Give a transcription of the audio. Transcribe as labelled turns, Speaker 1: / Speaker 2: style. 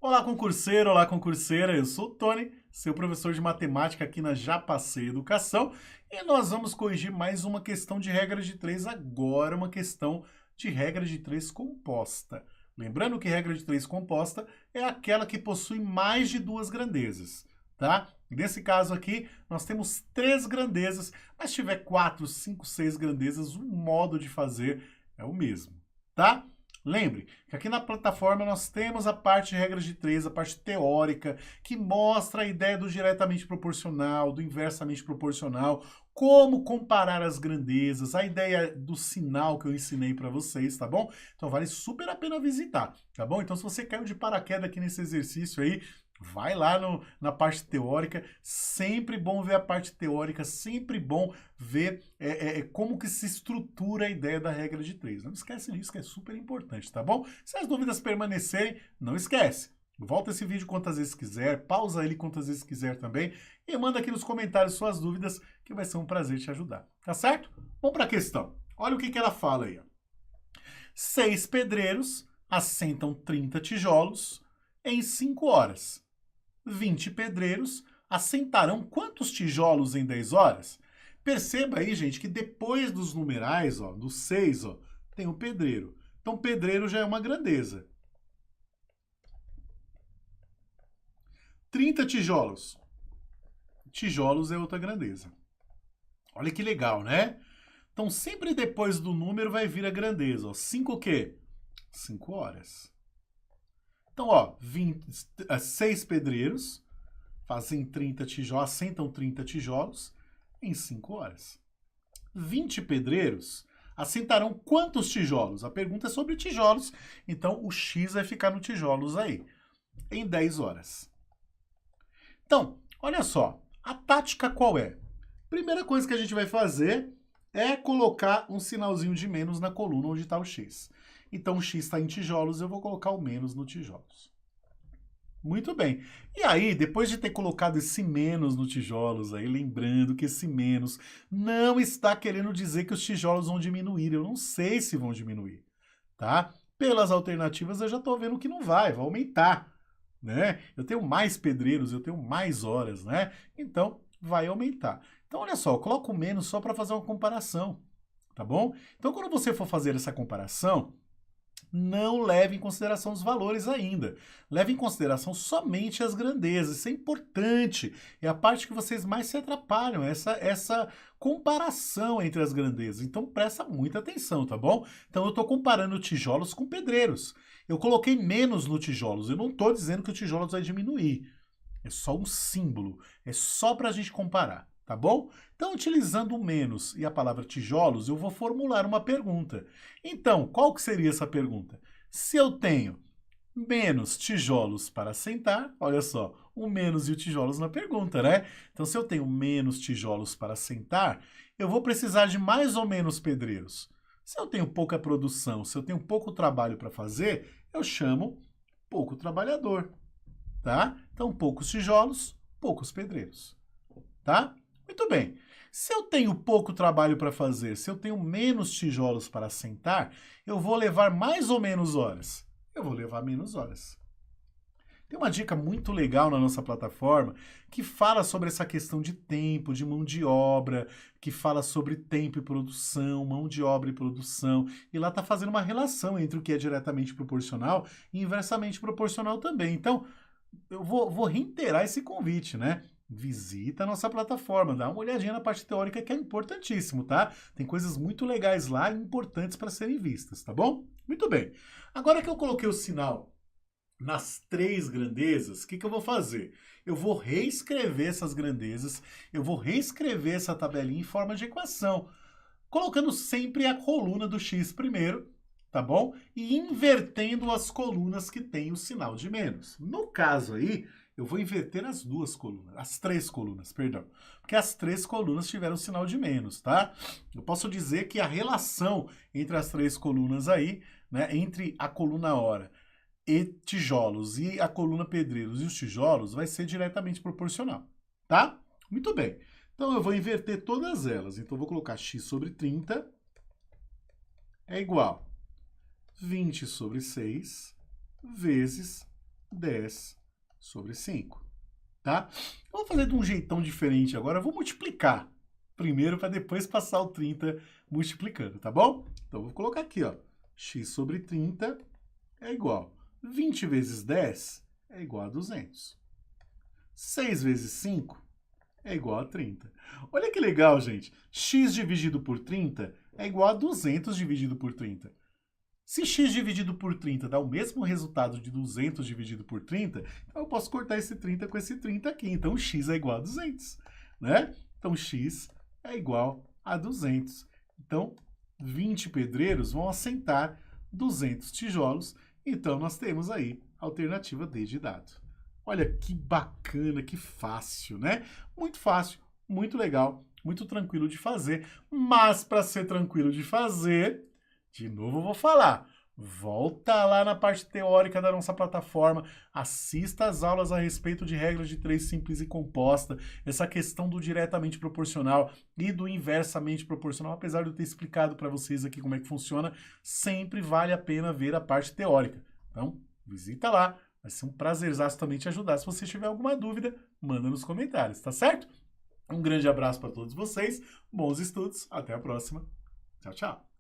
Speaker 1: Olá concurseira, eu sou o Tony, seu professor de matemática aqui na Já Passei Educação, e nós vamos corrigir mais uma questão de regra de 3, agora uma questão de regra de 3 composta. Lembrando que regra de 3 composta é aquela que possui mais de duas grandezas, tá? Nesse caso aqui, nós temos 3 grandezas, mas se tiver 4, 5, 6 grandezas, o modo de fazer é o mesmo, tá? Lembre que aqui na plataforma nós temos a parte de regras de 3, a parte teórica, que mostra a ideia do diretamente proporcional, do inversamente proporcional, como comparar as grandezas, a ideia do sinal que eu ensinei para vocês, tá bom? Então vale super a pena visitar, tá bom? Então se você caiu de paraquedas aqui nesse exercício aí, vai lá na parte teórica, sempre bom ver a parte teórica, sempre bom ver como que se estrutura a ideia da regra de 3. Não esquece disso, que é super importante, tá bom? Se as dúvidas permanecerem, não esquece. Volta esse vídeo quantas vezes quiser, pausa ele quantas vezes quiser também e manda aqui nos comentários suas dúvidas, que vai ser um prazer te ajudar, tá certo? Vamos para a questão. Olha o que ela fala aí. Ó. 6 pedreiros assentam 30 tijolos em 5 horas. 20 pedreiros assentarão quantos tijolos em 10 horas? Perceba aí, gente, que depois dos numerais, ó, do 6, ó, tem o pedreiro. Então, pedreiro já é uma grandeza. 30 tijolos. Tijolos é outra grandeza. Olha que legal, né? Então, sempre depois do número vai vir a grandeza. Ó. 5 o quê? 5 horas. Então, ó, 6 pedreiros fazem 30 tijolos, assentam 30 tijolos em 5 horas. 20 pedreiros assentarão quantos tijolos? A pergunta é sobre tijolos, então o X vai ficar no tijolos aí, em 10 horas. Então, olha só, a tática qual é? Primeira coisa que a gente vai fazer é colocar um sinalzinho de menos na coluna onde está o X. Então, o X está em tijolos, eu vou colocar o menos no tijolos. Muito bem. E aí, depois de ter colocado esse menos no tijolos, aí, lembrando que esse menos não está querendo dizer que os tijolos vão diminuir. Eu não sei se vão diminuir, tá? Pelas alternativas, eu já estou vendo que não vai aumentar, né? Eu tenho mais pedreiros, eu tenho mais horas, né? Então, vai aumentar. Então, olha só, eu coloco menos só para fazer uma comparação, tá bom? Então, quando você for fazer essa comparação, não leve em consideração os valores ainda. Leve em consideração somente as grandezas. Isso é importante. É a parte que vocês mais se atrapalham, essa comparação entre as grandezas. Então, presta muita atenção, tá bom? Então, eu estou comparando tijolos com pedreiros. Eu coloquei menos no tijolos. Eu não estou dizendo que o tijolos vai diminuir. É só um símbolo. É só para a gente comparar. Tá bom? Então, utilizando o menos e a palavra tijolos, eu vou formular uma pergunta. Então, qual que seria essa pergunta? Se eu tenho menos tijolos para assentar, olha só, o menos e o tijolos na pergunta, né? Então, se eu tenho menos tijolos para assentar, eu vou precisar de mais ou menos pedreiros. Se eu tenho pouca produção, se eu tenho pouco trabalho para fazer, eu chamo pouco trabalhador, tá? Então, poucos tijolos, poucos pedreiros, tá? Muito bem. Se eu tenho pouco trabalho para fazer, se eu tenho menos tijolos para assentar, eu vou levar mais ou menos horas? Eu vou levar menos horas. Tem uma dica muito legal na nossa plataforma que fala sobre essa questão de tempo, de mão de obra, que fala sobre tempo e produção, mão de obra e produção. E lá está fazendo uma relação entre o que é diretamente proporcional e inversamente proporcional também. Então, eu vou reiterar esse convite, né? Visita a nossa plataforma, dá uma olhadinha na parte teórica que é importantíssimo, tá? Tem coisas muito legais lá e importantes para serem vistas, tá bom? Muito bem. Agora que eu coloquei o sinal nas 3 grandezas, o que eu vou fazer? Eu vou reescrever essas grandezas, eu vou reescrever essa tabelinha em forma de equação, colocando sempre a coluna do x primeiro, tá bom? E invertendo as colunas que têm o sinal de menos. No caso aí, eu vou inverter as 2 colunas, as 3 colunas, perdão. Porque as 3 colunas tiveram o sinal de menos, tá? Eu posso dizer que a relação entre as 3 colunas aí, né, entre a coluna hora e tijolos e a coluna pedreiros e os tijolos, vai ser diretamente proporcional, tá? Muito bem. Então, eu vou inverter todas elas. Então, eu vou colocar x sobre 30 é igual 20 sobre 6 vezes 10 sobre 5, tá? Eu vou fazer de um jeitão diferente agora, eu vou multiplicar primeiro para depois passar o 30 multiplicando, tá bom? Então, eu vou colocar aqui, ó, x sobre 30 é igual 20 vezes 10 é igual a 200. 6 vezes 5 é igual a 30. Olha que legal, gente. X dividido por 30 é igual a 200 dividido por 30. Se x dividido por 30 dá o mesmo resultado de 200 dividido por 30, então eu posso cortar esse 30 com esse 30 aqui. Então, x é igual a 200, né? Então, x é igual a 200. Então, 20 pedreiros vão assentar 200 tijolos. Então, nós temos aí a alternativa D de dado. Olha que bacana, que fácil, né? Muito fácil, muito legal, muito tranquilo de fazer. Mas, para ser tranquilo de fazer, de novo eu vou falar. Volta lá na parte teórica da nossa plataforma, assista às aulas a respeito de regras de 3 simples e composta, essa questão do diretamente proporcional e do inversamente proporcional, apesar de eu ter explicado para vocês aqui como é que funciona, sempre vale a pena ver a parte teórica. Então, visita lá, vai ser um prazerzaço também te ajudar. Se você tiver alguma dúvida, manda nos comentários, tá certo? Um grande abraço para todos vocês, bons estudos, até a próxima. Tchau, tchau.